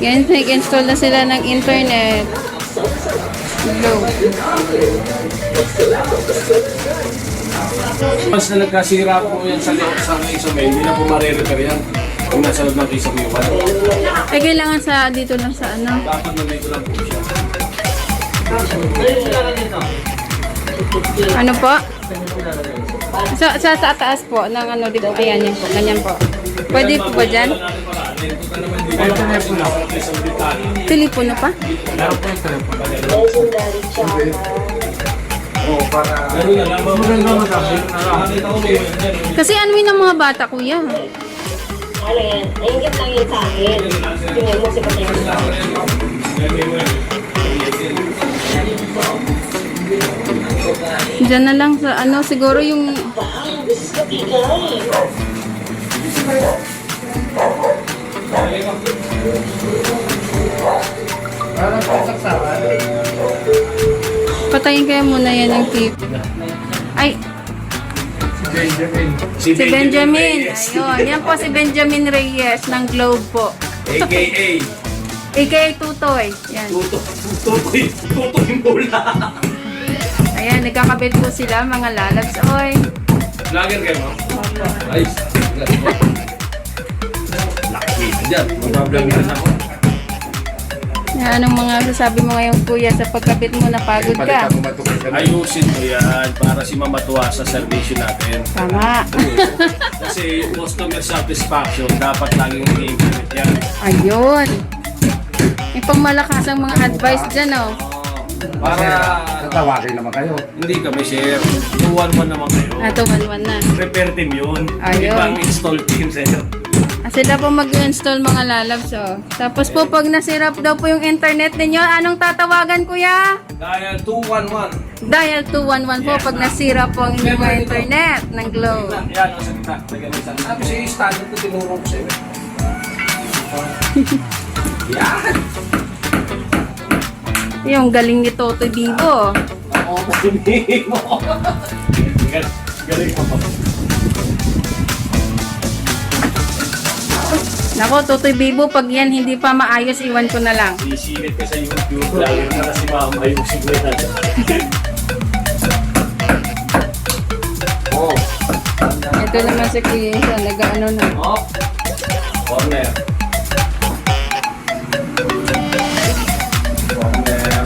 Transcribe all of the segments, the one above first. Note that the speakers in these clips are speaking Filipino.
Yan, nag-install na sila ng internet. Globe. Mas na nagkasira po yan sa kisame, hindi na po marirepair yan. Kung nasa loob ng kisame yung wala. Ay, kailangan sa dito lang sa ano. Dapat nandito lang po siya. Ano po? Sa taas po ng ano dito. Ayan yan po. Ganyan po. Pwede po ba dyan? Telepono pa? Meron po yung telepono. Oo, para... Maganda masabi. Kasi ano yun ang mga bata, kuya? Ano yan? Nainggit lang yun sa akin. Tingnan mo si Patingin sa akin. Diyan na lang sa ano, siguro yung... This is the bigay. Patayin kaya muna yan ng tip. Ay, si Benjamin. Ayun, yan po si Benjamin Reyes ng Globe po. AKA AKA Tutoy. Yan. Tutoy mula. Ayan, nagkakabit po sila mga lalabs. Oy. Vlogger kayo, ma'am? Ayos. Laki na dyan. Magbablog na ako. Yan, anong mga sasabi mo ngayon, kuya, sa pagkabit mo, napagod ka? Ayusin mo yan para si mamatuwa sa servisyo natin. Tama. Kasi yung customer satisfaction dapat laging i-implement yan. Ayun. May pangmalakas ang mga advice dyan, oh. Para Tatawagin naman kayo. hindi kami share. 211 naman kayo. Ato, 1-1 na. Repair team yun. Ayun. Ibang install team sa'yo. Sila po mag-install mga lalabs, oh. Tapos po, pag nasira daw po yung internet ninyo, anong tatawagan, kuya? Dahil 211. Dial 211 po pag nasira po ang inyong mga internet ng Globe. Yan, ang salita. Taganisan. Tapos yung standard ko tinuro ko sa'yo. Yan. Yung galing ni Toto Bibo. Ako, galing mo. Galing mo. Nako, Toto Bibo, pag yan hindi pa maayos, iwan ko na lang. Sisilip ka sa YouTube. Lalo na si Mama yung sigurad. Oh. Ito naman si Kuya Isa, nag-ano na. Oh. Corner. Corner.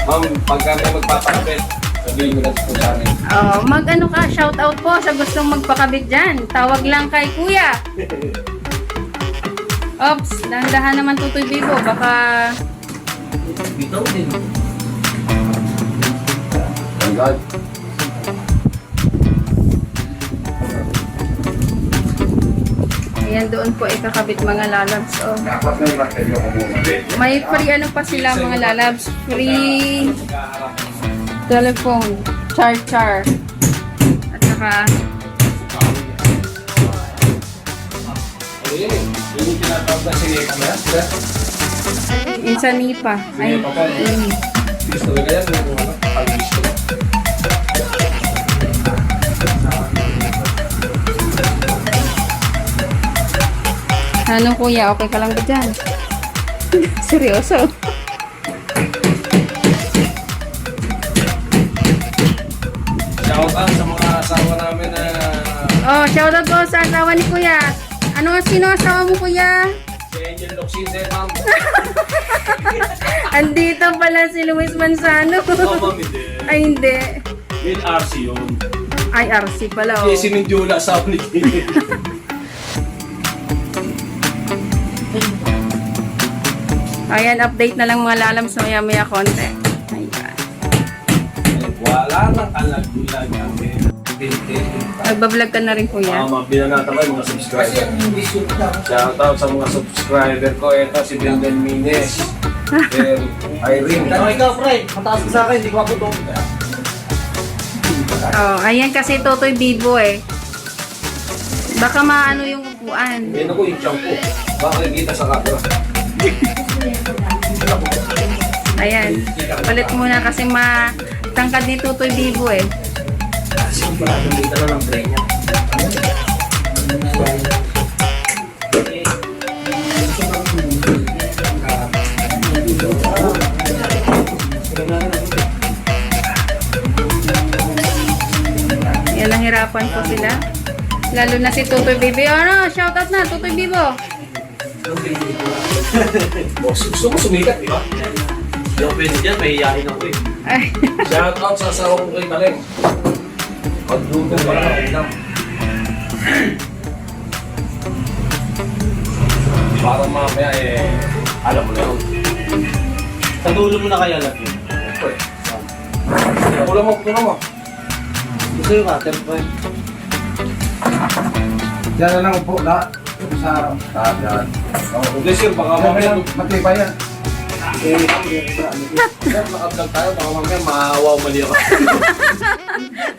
Ma'am, pagka may magpapakabit, sabihin mo lang po sa amin. Oh, mag-ano ka, shout out po sa gustong magpakabit dyan. Tawag lang kay Kuya. Ops, dahan-dahan naman Tutoy Bibo, baka... Bitaw din. Tanggal. Ayan, doon po ikakabit mga lalabs. Oh. Dapat na yung baterya ko muna. May free ano pa sila mga lalabs. Free telephone, char. At saka, Ayun, yun yung tinatawag na sige kamera. minsan pa. Ay, Gusto ko yan, pag-gusto. ano kuya, okay ka lang ba dyan? Seryoso? Shout out sa mga asawa namin na Oh, shoutout po sa asawa ni kuya. Sino asawa mo kuya? si Angel Locsin, si Ma'am. Andito pala si Luis Manzano. Oh, Ma'am, hindi. Ay, hindi. With RC yun. Ay, RC pala, oh. Si Mindula, asawa ni Kim. Ayan, update na lang mga lalams maya-maya konti. Ayan. Wala nang kalag-bilag ang Nagbablog ka na rin kuya. mga binanata ko yung mga subscriber. Shout out sa mga subscriber ko. Ito si Benden Mines. Irene. Ikaw, Fred. Mataas ka sa akin. Hindi ko maputong. Oh, ayan kasi Totoy Bibo eh. Baka maano yung upuan. Yan ako yung shampoo. Baka nakikita sa camera. Ayan. Palit muna kasi matangkad ni Totoy Bibo eh. Dito na ng brain niya. Yan, nahirapan po sila. Lalo na si Tutoy Bibo. Ano, shoutout na, Tutoy Bibo. Gusto mo sumikat, di ba? Hindi ako pwede dyan, mahihiyain ako eh. Ay, Shout out sa asawa ko kay Taleng. Pagluto pa lang, ulam. Para mamaya alam mo na yun. Sa dulo mo na kaya lang yun. Ulam mo, ulam mo. Gusto yung cutter po eh. Diyan na lang po na. Sa harap. Diyan. Bless you, baka mamaya Matibay yan. nakablog tayo, baka mamaya maawaw mali ako.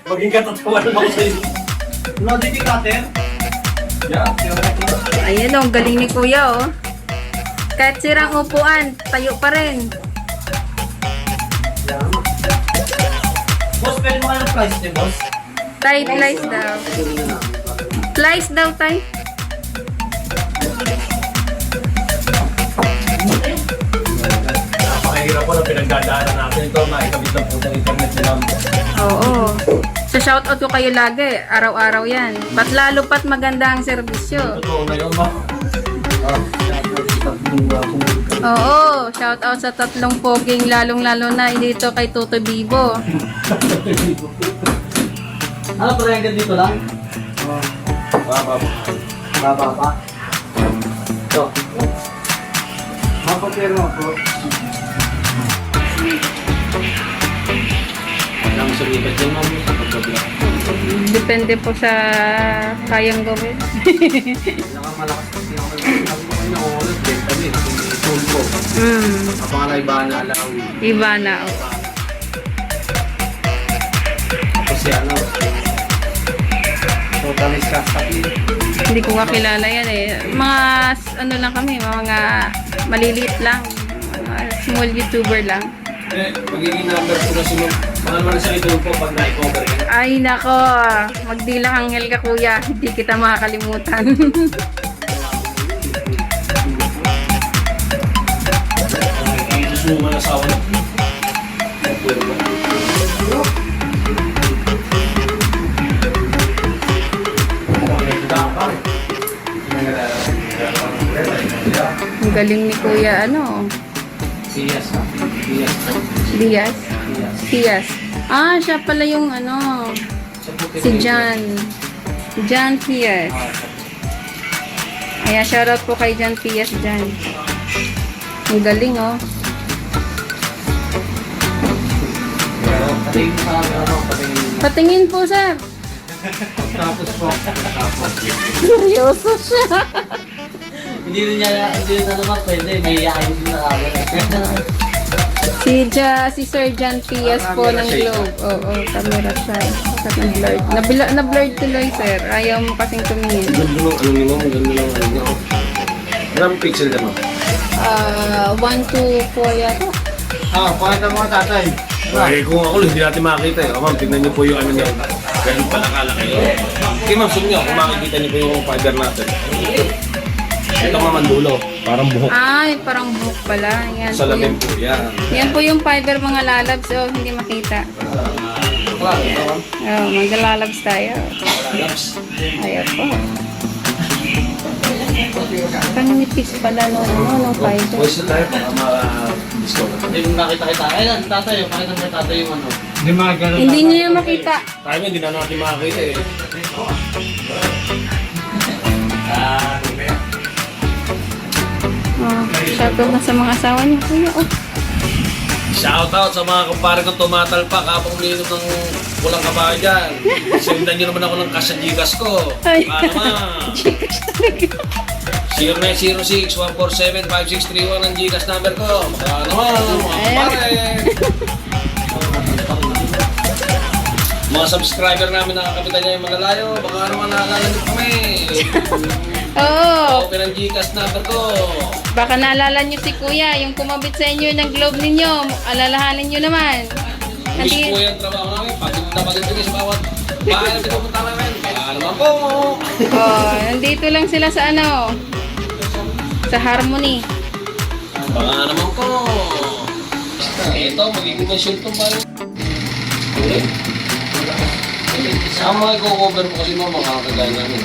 Maging katatawanan ako sa iyo. Wala din yung cutter? Yeah, ayan o, galing ni Kuya oh. Kahit sirang upuan, tayo pa rin. Boss, pwede mo kayo ng price niya, boss? Tay, flies daw. Flies daw, tay. napakahirap po na pinagdadaanan natin ito. Maikabit lang po sa internet nila. Oo. Sa shoutout ko kayo lagi, araw-araw yan. Ba't lalo pat maganda ang serbisyo? Totoo na yun, ma. Oo, shoutout sa tatlong poging, lalong-lalo na dito kay Tutoy Bibo. Ano, parang dito lang? Baba pa? Ito. Mapapirma po. Alam mo sa lipat dyan, ma'am, sa pagkabla. Depende po sa kayang gawin. Nakamalakas kasi ako. Sabi ko kayo na ulit, break kami. Kasi may tool ko. Kapangalay ba na alawi? Iba na. Oh. Kasi ano, totalist custody. Hindi ko nga kilala yan eh. Mga ano lang kami, mga maliliit lang. Mga small YouTuber lang. Magiging number ko na sunod. Mahal mo na sa ito po pag na-cover yan. Ay nako, magdilang anghel ka kuya. Hindi kita makakalimutan. Gusto mo man asawa na. Pwede ba? Ang galing ni kuya, ano? Siyas, ha? Siyas. Diaz? Diaz. Ah, siya pala yung ano, si John. John Diaz. Ayan, shoutout po kay John Diaz dyan. Ang galing, oh. Patingin sa ano, patingin. Patingin po, sir. Tapos po. Seryoso siya. Hindi na naman pwede, mahihiyain din na agad. Si Sir John Diaz po ng Globe. Oo, camera siya. Kasi na-blurred. Na-blurred tuloy, sir. Ayaw mo kasing tumingin. Ganda ng ano niyo, ganda ng ano niyo. Maraming pixel ka, ma? 1 to 4 yata. Pakita mo ka tatay. Eh, kung ako hindi natin makita eh. Ma'am, tignan niyo po yung ano niyo. Ganun pala kalaki. Okay, ma'am, sunod niyo. Kung makikita niyo po yung fiber natin. Ito ma'am, ang dulo. Parang buhok. Ay, parang buhok pala. Yan po Salamin yung, po yan. yan po yung fiber mga lalabs. So, hindi makita. Oh, maglalabs tayo. Ayan po. Panipis pala nung fiber. Voice na tayo para ma-discover. Hindi mo nakita kita. Ayun, tatay. Pakita mo kay tatay yung ano. Hindi niya yung makita. Tayo hindi na natin makakita eh. Oh, shoutout na sa mga asawa niya. Kuya, oh. Shoutout sa mga kumpare kong tumatalpak habang umiinom ng pulang kabayo dyan. Sendan nyo naman ako ng cash sa Gcash ko. Ay. Paano ma? Gcash talaga. 0906-147-5631 ang Gcash number ko. Baka naman, mga kumpare. Mga subscriber namin nakakapitan niya yung malalayo. Baka naman naalala niyo kami. Oo. Open ang Gcash number ko. Baka naalala niyo si Kuya, yung kumabit sa inyo ng globe ninyo. Alalahanin niyo naman. Miss po yung trabaho namin. Pagod na pagod kami sa bawat Bahay na pinupunta namin. Baka naman po. Oh, nandito lang sila sa ano? Sa Harmony. Baka naman po. Ito, magiging na-shoot to ba? Ang mga i-cover mo kasi mga makakagaya namin.